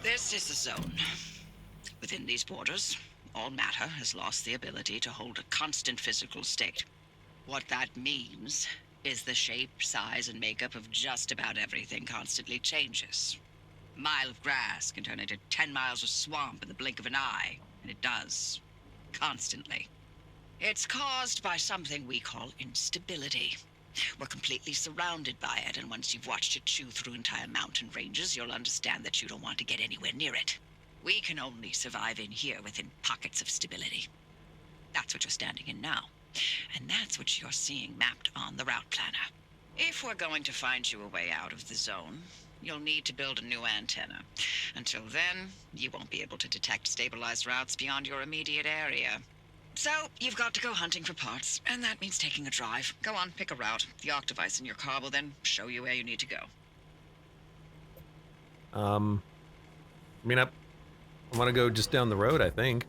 This is the zone. Within these borders, all matter has lost the ability to hold a constant physical state. What that means is the shape, size, and makeup of just about everything constantly changes. A mile of grass can turn into 10 miles of swamp in the blink of an eye, and it does. Constantly. It's caused by something we call instability. We're completely surrounded by it, and once you've watched it chew through entire mountain ranges, you'll understand that you don't want to get anywhere near it. We can only survive in here within pockets of stability. That's what you're standing in now. And that's what you're seeing mapped on the route planner. If we're going to find you a way out of the zone, you'll need to build a new antenna. Until then, you won't be able to detect stabilized routes beyond your immediate area. So, you've got to go hunting for parts, and that means taking a drive. Go on, pick a route. The Arc device in your car will then show you where you need to go. I mean, I want to go just down the road, I think.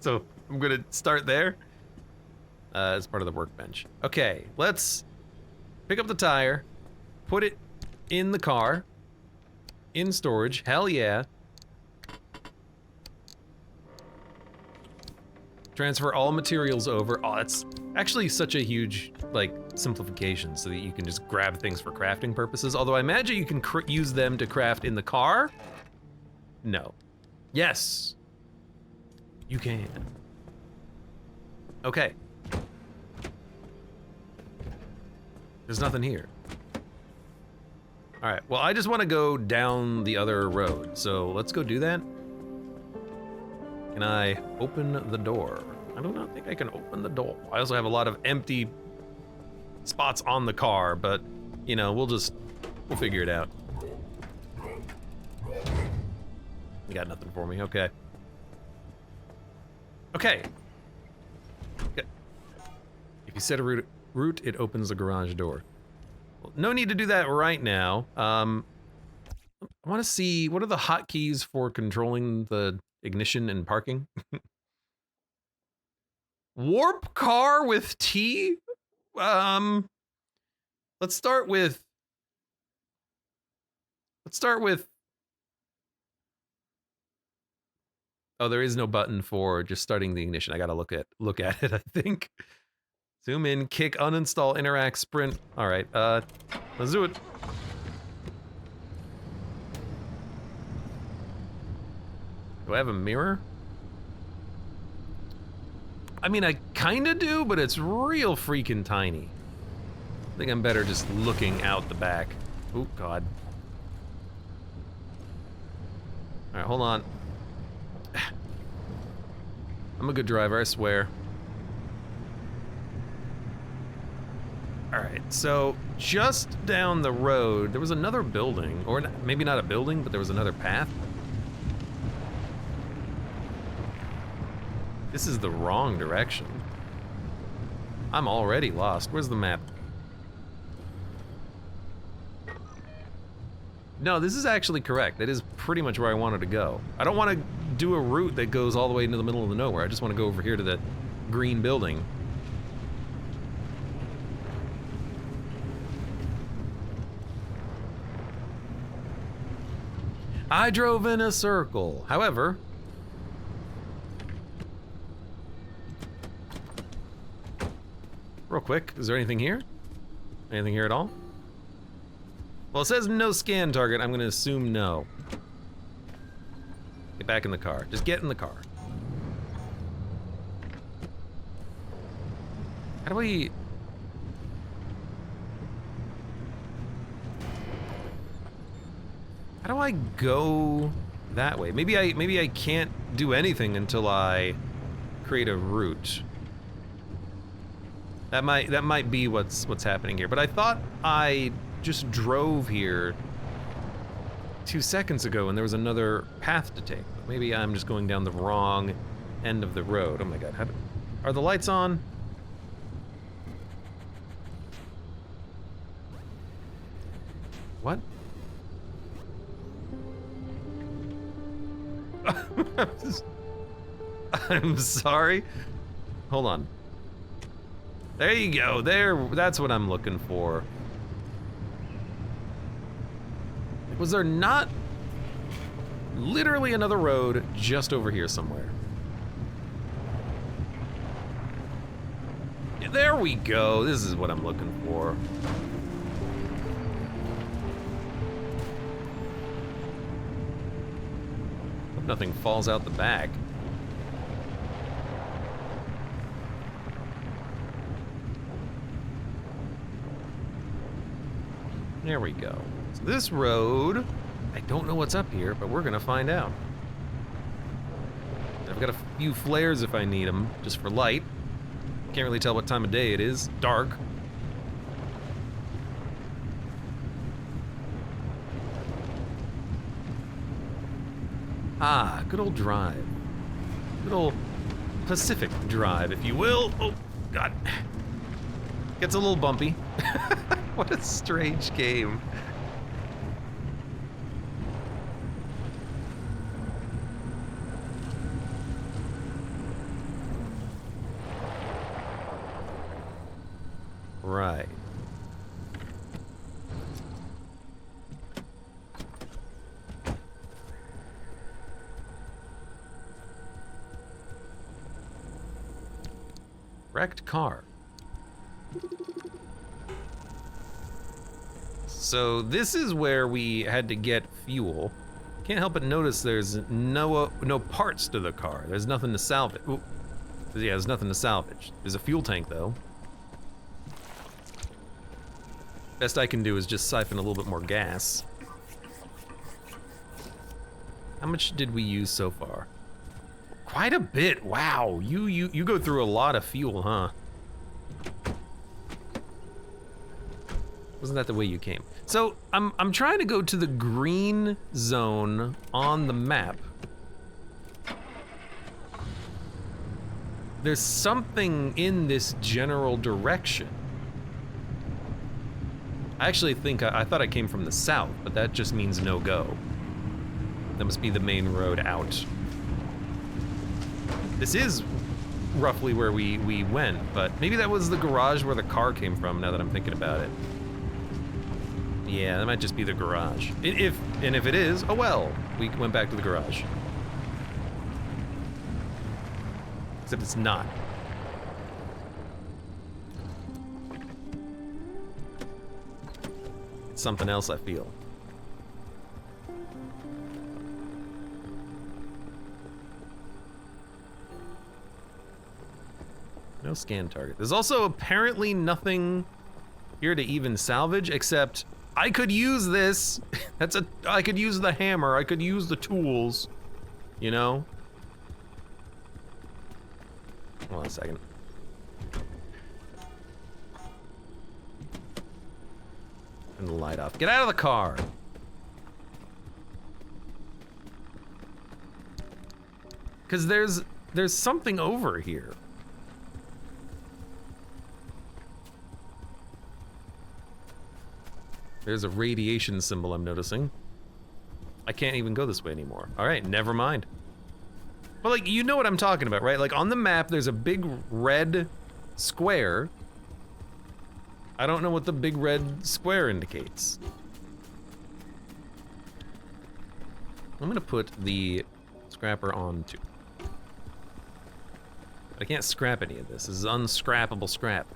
So, I'm gonna start there. as part of the workbench. Okay, let's pick up the tire, put it in the car, in storage. Hell yeah. Transfer all materials over. Oh, that's actually such a huge, like, simplification so that you can just grab things for crafting purposes. Although I imagine you can use them to craft in the car. No. Yes. You can. Okay. There's nothing here. All right, well, I just want to go down the other road, so let's go do that. Can I open the door? I do not think I can open the door. I also have a lot of empty spots on the car, but, you know, we'll figure it out. You got nothing for me, okay. Okay. If you set a route, it opens the garage door. Well, no need to do that right now. I want to see, what are the hotkeys for controlling the ignition and parking? Warp car with T? Let's start with oh, there is no button for just starting the ignition. I gotta look at it, I think. Zoom in, kick, uninstall, interact, sprint. All right, let's do it. Do I have a mirror? I mean, I kinda do, but it's real freaking tiny. I think I'm better just looking out the back. Oh, God. All right, hold on. I'm a good driver, I swear. All right, so just down the road, there was another building, or maybe not a building, but there was another path. This is the wrong direction. I'm already lost. Where's the map? No, this is actually correct. That is pretty much where I wanted to go. I don't want to do a route that goes all the way into the middle of the nowhere. I just want to go over here to the green building. I drove in a circle. However, real quick, is there anything here? Anything here at all? Well, it says no scan target. I'm gonna assume no. Get back in the car. Just get in the car. How do we... How do I go that way? Maybe I can't do anything until I create a route. That might be what's happening here. But I thought I just drove here 2 seconds ago and there was another path to take. Maybe I'm just going down the wrong end of the road. Oh my God, are the lights on? What? I'm sorry. Hold on. There you go. That's what I'm looking for. Was there not literally another road just over here somewhere? Yeah, there we go. This is what I'm looking for. Hope nothing falls out the back. There we go. So this road, I don't know what's up here, but we're gonna find out. I've got a few flares if I need them, just for light. Can't really tell what time of day it is. Dark. Ah, good old drive. Good old Pacific Drive, if you will. Oh, God. Gets a little bumpy. What a strange game. Right. Wrecked car. So this is where we had to get fuel. Can't help but notice there's no parts to the car. There's nothing to salvage. Ooh. Yeah, there's nothing to salvage. There's a fuel tank though. Best I can do is just siphon a little bit more gas. How much did we use so far? Quite a bit. Wow, you go through a lot of fuel, huh? Wasn't that the way you came? So I'm trying to go to the green zone on the map. There's something in this general direction. I actually think I thought I came from the south, but that just means no go. That must be the main road out. This is roughly where we went, but maybe that was the garage where the car came from, now that I'm thinking about it. Yeah, that might just be the garage. If it is, oh well, we went back to the garage. Except it's not. It's something else, I feel. No scan target. There's also apparently nothing here to even salvage, except I could use this. I could use the hammer, I could use the tools, you know? Hold on a second. Turn the light off. Get out of the car! Cause there's something over here. There's a radiation symbol I'm noticing. I can't even go this way anymore. All right, never mind. But like, you know what I'm talking about, right? Like on the map, there's a big red square. I don't know what the big red square indicates. I'm gonna put the scrapper on too. I can't scrap any of this. This is unscrappable scrap.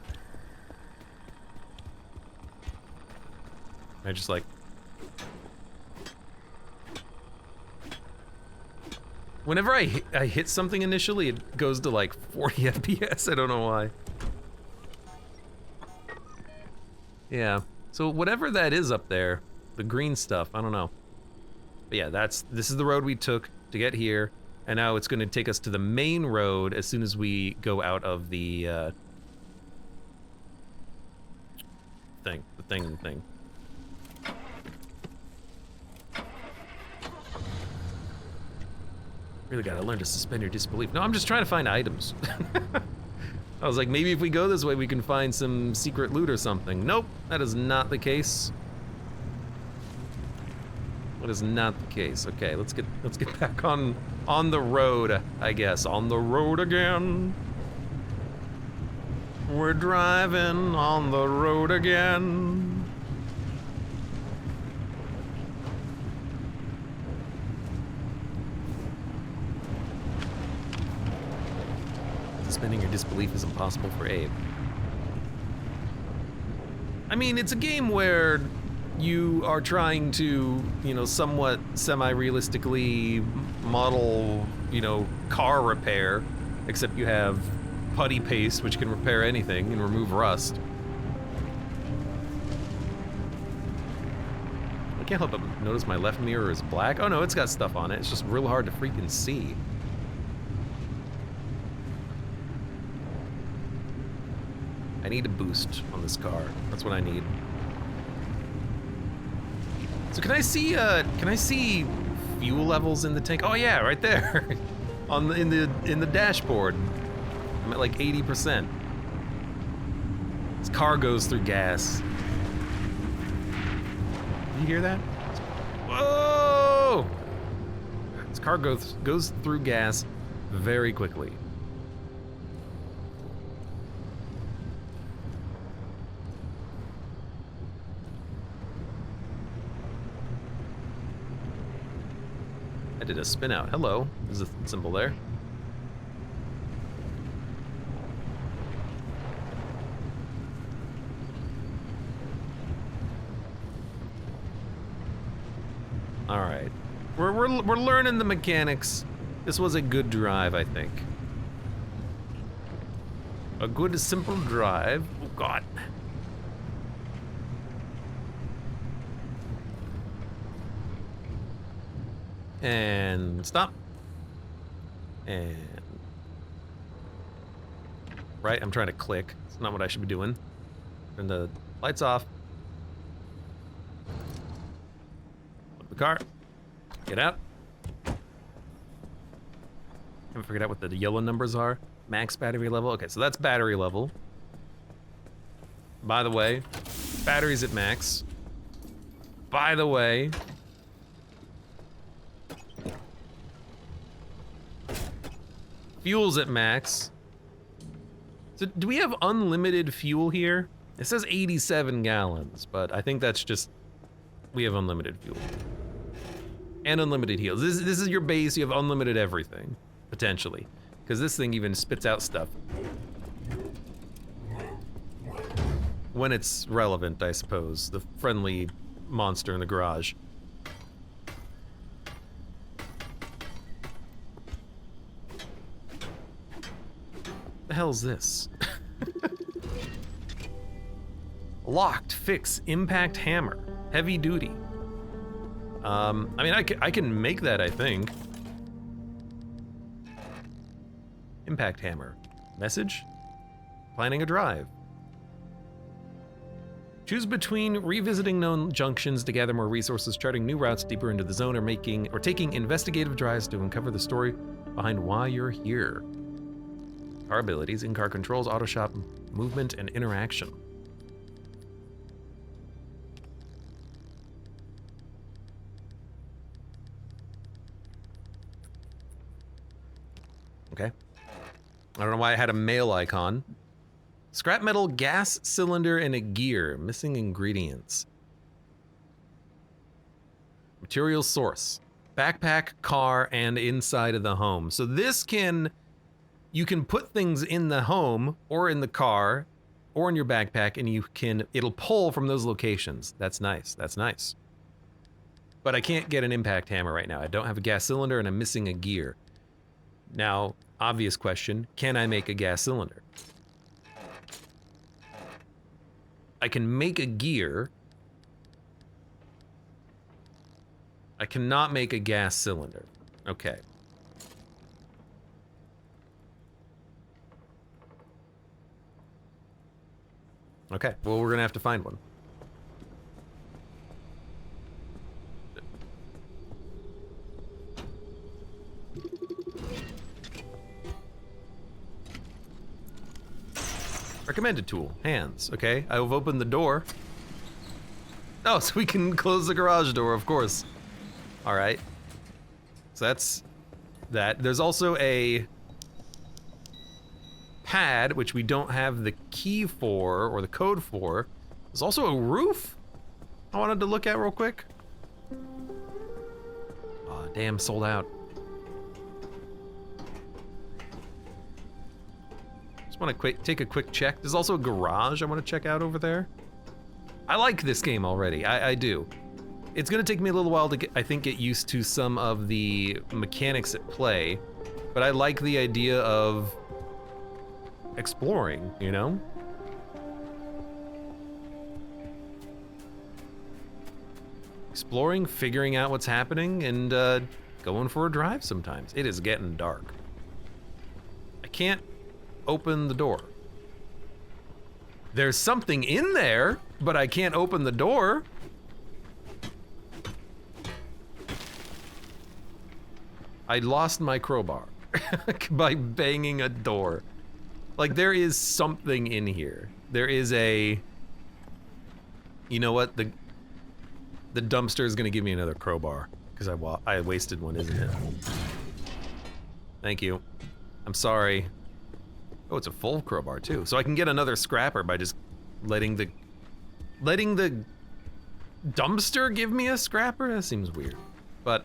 I just like... Whenever I hit something initially, it goes to like 40 FPS, I don't know why. Yeah, so whatever that is up there, the green stuff, I don't know. But yeah, this is the road we took to get here, and now it's gonna take us to the main road as soon as we go out of the, thing. Really gotta learn to suspend your disbelief. No, I'm just trying to find items. I was like, maybe if we go this way, we can find some secret loot or something. Nope, that is not the case. That is not the case. Okay, let's get back on the road, I guess. On the road again. We're driving on the road again. Suspending your disbelief is impossible for Abe. I mean, it's a game where you are trying to, you know, somewhat semi-realistically model, you know, car repair, except you have putty paste, which can repair anything and remove rust. I can't help but notice my left mirror is black. Oh no, it's got stuff on it. It's just real hard to freaking see. I need a boost on this car. That's what I need. So can I see fuel levels in the tank? Oh yeah, right there. in the dashboard. I'm at like 80%. This car goes through gas. You hear that? Whoa! This car goes through gas very quickly. did a spin out. Hello, there's a symbol there. All right, we're learning the mechanics. This was a good drive, I think. A good, simple drive. Oh, God. And stop. And... Right, I'm trying to click. It's not what I should be doing. Turn the lights off. Flip the car. Get out. Haven't figured out what the yellow numbers are. Max battery level. Okay, so that's battery level. By the way, battery's at max. By the way, fuel's at max. So do we have unlimited fuel here? It says 87 gallons, but I think that's just, we have unlimited fuel. And unlimited heals. This is your base, you have unlimited everything, potentially. Because this thing even spits out stuff. When it's relevant, I suppose. The friendly monster in the garage. The hell's this? Locked, fix, impact hammer. Heavy duty. I mean, I can make that, I think. Impact hammer. Message? Planning a drive. Choose between revisiting known junctions to gather more resources, charting new routes deeper into the zone, or taking investigative drives to uncover the story behind why you're here. Car abilities, in-car controls, auto shop, movement, and interaction. Okay. I don't know why I had a mail icon. Scrap metal, gas cylinder, and a gear. Missing ingredients. Material source. Backpack, car, and inside of the home. So this you can put things in the home, or in the car, or in your backpack, and it'll pull from those locations. That's nice, that's nice. But I can't get an impact hammer right now. I don't have a gas cylinder, and I'm missing a gear. Now, obvious question, can I make a gas cylinder? I can make a gear. I cannot make a gas cylinder. Okay. Okay, well, we're gonna have to find one. Recommended tool, hands, okay? I've opened the door. Oh, so we can close the garage door, of course. All right. So that's that. There's also a pad, which we don't have the key for, or the code for. There's also a roof I wanted to look at real quick. Oh, damn, sold out. Want to take a quick check. There's also a garage I want to check out over there. I like this game already. I do. It's gonna take me a little while to get used to some of the mechanics at play, but I like the idea of exploring, you know? Exploring, figuring out what's happening, and going for a drive sometimes. It is getting dark. I can't open the door. There's something in there, but I can't open the door. I lost my crowbar by banging a door. Like, there is something in here. There is a... You know what? The dumpster is gonna give me another crowbar because I wasted one, isn't it? Thank you. I'm sorry. Oh, it's a full crowbar too. So I can get another scrapper by just letting the dumpster give me a scrapper? That seems weird. But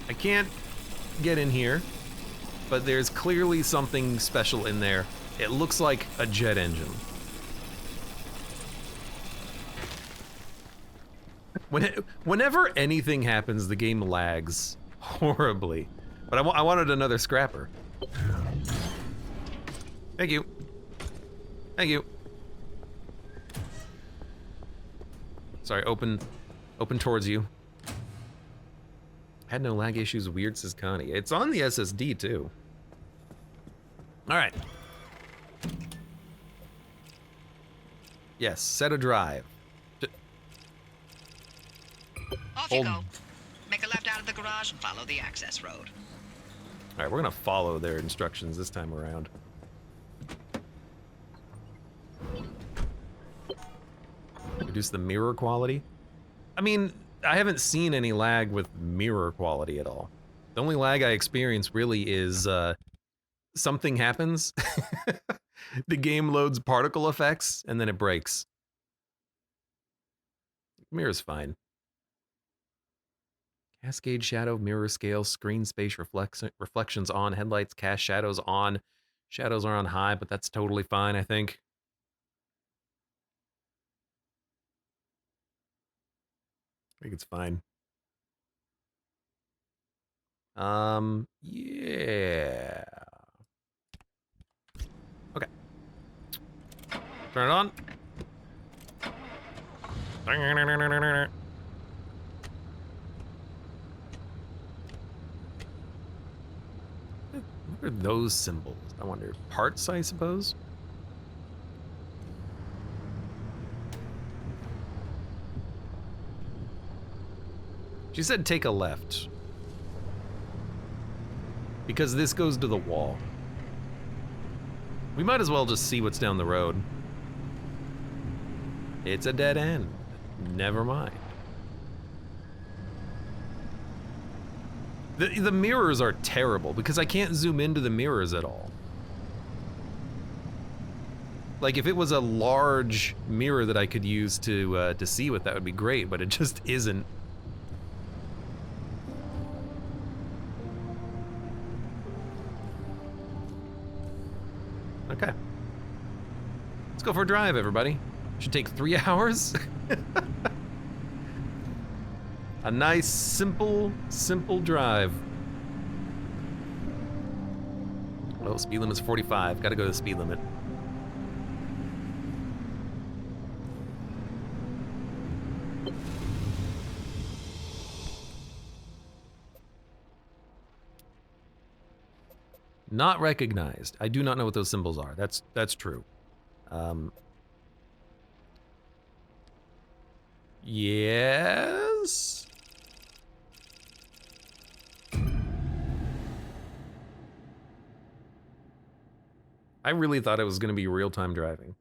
I can't get in here, but there's clearly something special in there. It looks like a jet engine. Whenever anything happens, the game lags horribly. But I wanted another scrapper. Thank you. Thank you. Sorry, open towards you. Had no lag issues, weird, says Connie. It's on the SSD too. All right. Yes, set a drive. Off you go. Make a left out of the garage and follow the access road. All right, we're gonna follow their instructions this time around. Reduce the mirror quality. I mean, I haven't seen any lag with mirror quality at all. The only lag I experience really is something happens, the game loads particle effects, and then it breaks. Mirror's fine. Cascade shadow, mirror scale, screen space reflections on, headlights, cast shadows on. Shadows are on high, but that's totally fine, I think. I think it's fine. Yeah. Okay. Turn it on. What are those symbols? I wonder. Parts, I suppose? She said take a left. Because this goes to the wall. We might as well just see what's down the road. It's a dead end. Never mind. The mirrors are terrible because I can't zoom into the mirrors at all. Like if it was a large mirror that I could use to see with, that would be great, but it just isn't. Okay. Let's go for a drive, everybody. Should take 3 hours. A nice, simple drive. Well, speed limit's 45. Gotta go to the speed limit. Not recognized. I do not know what those symbols are. That's true. Yes. I really thought it was going to be real-time driving.